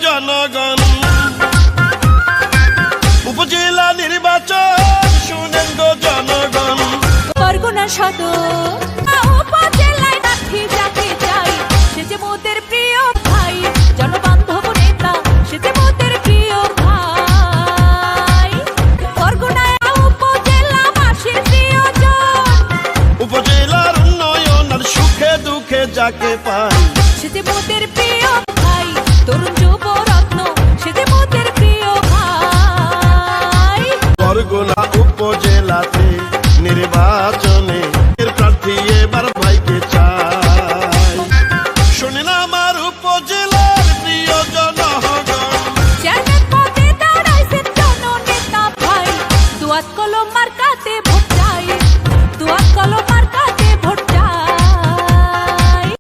জনগণ। উপজেলা নির্বাচন শুনেন গো জনগণ। বরগুনা সদর উপজেলায় প্রার্থী যাকে চাই সে যে মোদের প্রিয় ভাই, জনবান্ধব নেতা সে যে মোদের প্রিয় ভাই। বরগুনায় উপজেলাবাসীর প্রিয়জন, উপজেলার উন্নয়ন আর সুখে দুঃখে যাকে পাই সে যে মোদের প্রিয় ভাই। তরুণ যুব রত্ন সে যে মোদের প্রিয় ভাই। বরগুনা উপজেলাতে নির্বাচনে এর প্রার্থী এবার ভাইকে চাই। শুনেন আমার উপজেলার প্রিয় জনগণ। চেয়ারম্যান পদে দাঁড়াইছেন জননেতা ভাই, দুয়াত কলম মার্কাতে ভোট